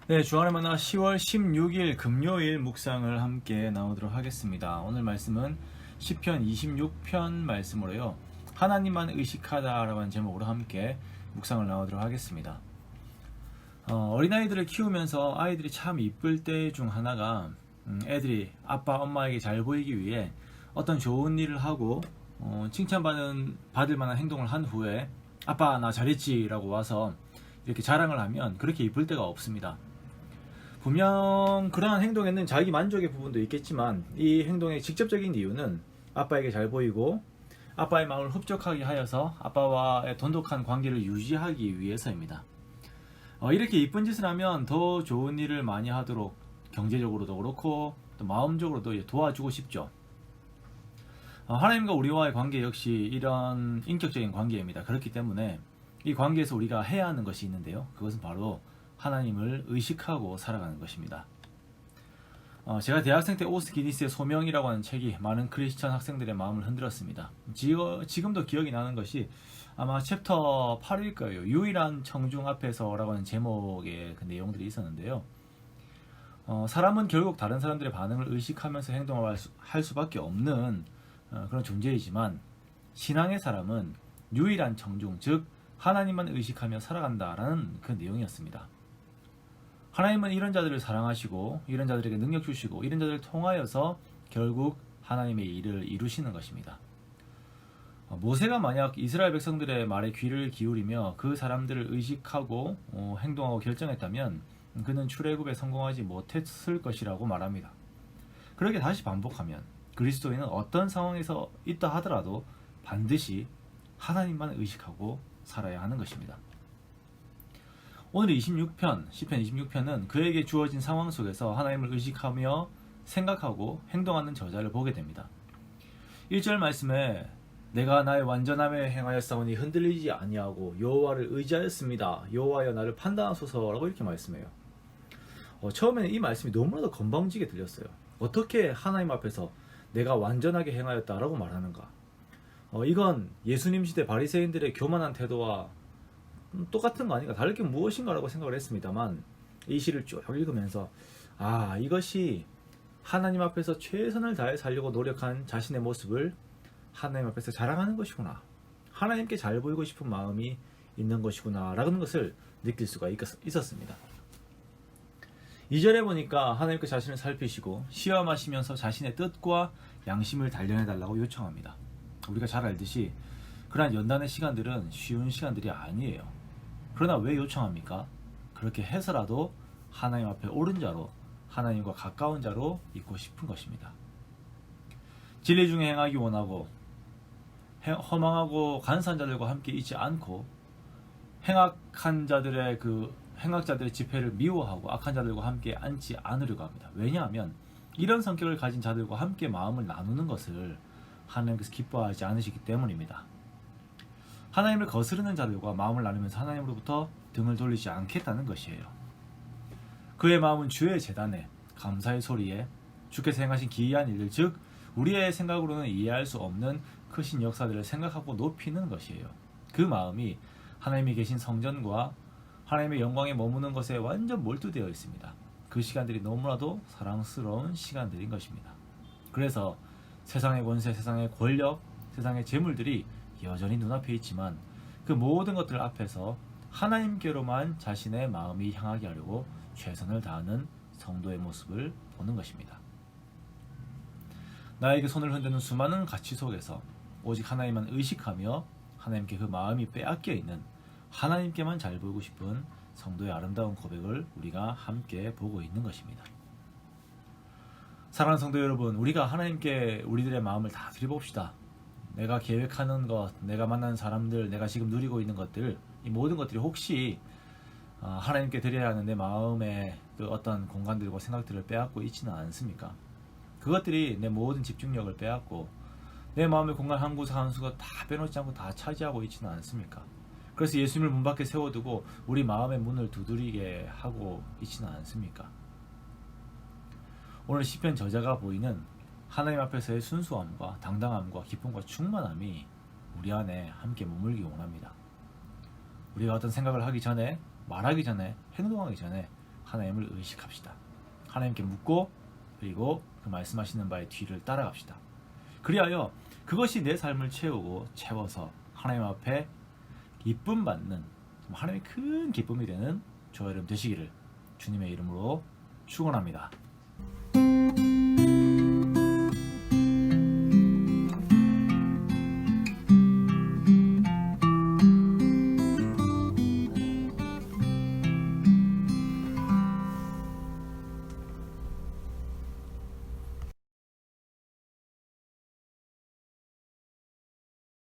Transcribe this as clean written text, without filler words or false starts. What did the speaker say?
네, 주안의 만나 10월 16일 금요일 묵상을 함께 나누도록 하겠습니다. 오늘 말씀은 시편 26편 말씀으로요. 하나님만 의식하다라고 하는 제목으로 함께 묵상을 나누도록 하겠습니다. 어린아이들을 키우면서 아이들이 참 이쁠 때 중 하나가 애들이 아빠, 엄마에게 잘 보이기 위해 어떤 좋은 일을 하고 받을 만한 행동을 한 후에 아빠 나 잘했지 라고 와서 이렇게 자랑을 하면 그렇게 이쁠 때가 없습니다. 분명 그러한 행동에는 자기 만족의 부분도 있겠지만 이 행동의 직접적인 이유는 아빠에게 잘 보이고 아빠의 마음을 흡족하게 하여서 아빠와의 돈독한 관계를 유지하기 위해서입니다. 이렇게 이쁜 짓을 하면 더 좋은 일을 많이 하도록 경제적으로도 그렇고 또 마음적으로도 도와주고 싶죠. 하나님과 우리와의 관계 역시 이런 인격적인 관계입니다. 그렇기 때문에 이 관계에서 우리가 해야 하는 것이 있는데요. 그것은 바로 하나님을 의식하고 살아가는 것입니다. 제가 대학생 때 오스 기니스의 소명이라고 하는 책이 많은 크리스천 학생들의 마음을 흔들었습니다. 지금도 기억이 나는 것이 아마 챕터 8일 거예요. 유일한 청중 앞에서라고 하는 제목의 그 내용들이 있었는데요. 사람은 결국 다른 사람들의 반응을 의식하면서 행동을 할 수밖에 없는 그런 존재이지만 신앙의 사람은 유일한 청중, 즉 하나님만 의식하며 살아간다라는 그 내용이었습니다. 하나님은 이런 자들을 사랑하시고 이런 자들에게 능력 주시고 이런 자들을 통하여서 결국 하나님의 일을 이루시는 것입니다. 모세가 만약 이스라엘 백성들의 말에 귀를 기울이며 그 사람들을 의식하고 행동하고 결정했다면 그는 출애굽에 성공하지 못했을 것이라고 말합니다. 그렇게 다시 반복하면 그리스도인은 어떤 상황에서 있다 하더라도 반드시 하나님만 의식하고 살아야 하는 것입니다. 오늘 26편, 시편 26편은 그에게 주어진 상황 속에서 하나님을 의식하며 생각하고 행동하는 저자를 보게 됩니다. 1절 말씀에 내가 나의 완전함에 행하였사오니 흔들리지 아니하고 여호와를 의지하였습니다. 여호와여 나를 판단하소서라고 이렇게 말씀해요. 처음에는 이 말씀이 너무나도 건방지게 들렸어요. 어떻게 하나님 앞에서 내가 완전하게 행하였다라고 말하는가? 이건 예수님 시대 바리새인들의 교만한 태도와 똑같은 거 아닌가, 다를 게 무엇인가라고 생각을 했습니다만 이 시를 쭉 읽으면서 이것이 하나님 앞에서 최선을 다해 살려고 노력한 자신의 모습을 하나님 앞에서 자랑하는 것이구나, 하나님께 잘 보이고 싶은 마음이 있는 것이구나 라는 것을 느낄 수가 있었습니다. 2절에 보니까 하나님께 자신을 살피시고 시험하시면서 자신의 뜻과 양심을 단련해달라고 요청합니다. 우리가 잘 알듯이 그러한 연단의 시간들은 쉬운 시간들이 아니에요. 그러나 왜 요청합니까? 그렇게 해서라도 하나님 앞에 옳은 자로, 하나님과 가까운 자로 있고 싶은 것입니다. 진리 중에 행하기 원하고 허망하고 간사한 자들과 함께 있지 않고 행악자들의 집회를 미워하고 악한 자들과 함께 앉지 않으려고 합니다. 왜냐하면 이런 성격을 가진 자들과 함께 마음을 나누는 것을 하나님께서 기뻐하지 않으시기 때문입니다. 하나님을 거스르는 자들과 마음을 나누면서 하나님으로부터 등을 돌리지 않겠다는 것이에요. 그의 마음은 주의 제단에, 감사의 소리에, 주께서 행하신 기이한 일들, 즉 우리의 생각으로는 이해할 수 없는 크신 역사들을 생각하고 높이는 것이에요. 그 마음이 하나님이 계신 성전과 하나님의 영광에 머무는 것에 완전 몰두되어 있습니다. 그 시간들이 너무나도 사랑스러운 시간들인 것입니다. 그래서 세상의 권세, 세상의 권력, 세상의 재물들이 여전히 눈앞에 있지만 그 모든 것들 앞에서 하나님께로만 자신의 마음이 향하게 하려고 최선을 다하는 성도의 모습을 보는 것입니다. 나에게 손을 흔드는 수많은 가치 속에서 오직 하나님만 의식하며 하나님께 그 마음이 빼앗겨 있는, 하나님께만 잘 보이고 싶은 성도의 아름다운 고백을 우리가 함께 보고 있는 것입니다. 사랑하는 성도 여러분, 우리가 하나님께 우리들의 마음을 다 드려봅시다. 내가 계획하는 것, 내가 만나는 사람들, 내가 지금 누리고 있는 것들, 이 모든 것들이 혹시 하나님께 드려야 하는 내 마음의 그 어떤 공간들과 생각들을 빼앗고 있지는 않습니까? 그것들이 내 모든 집중력을 빼앗고 내 마음의 공간 한 구석 한 구석 다 빼놓지 않고 다 차지하고 있지는 않습니까? 그래서 예수님을 문 밖에 세워두고 우리 마음의 문을 두드리게 하고 있지는 않습니까? 오늘 시편 저자가 보이는 하나님 앞에서의 순수함과 당당함과 기쁨과 충만함이 우리 안에 함께 머물기 원합니다. 우리가 어떤 생각을 하기 전에, 말하기 전에, 행동하기 전에 하나님을 의식합시다. 하나님께 묻고 그리고 그 말씀하시는 바의 뒤를 따라갑시다. 그리하여 그것이 내 삶을 채워서 하나님 앞에 기쁨 받는, 하나님의 큰 기쁨이 되는 저와 여러분 되시기를 주님의 이름으로 축원합니다.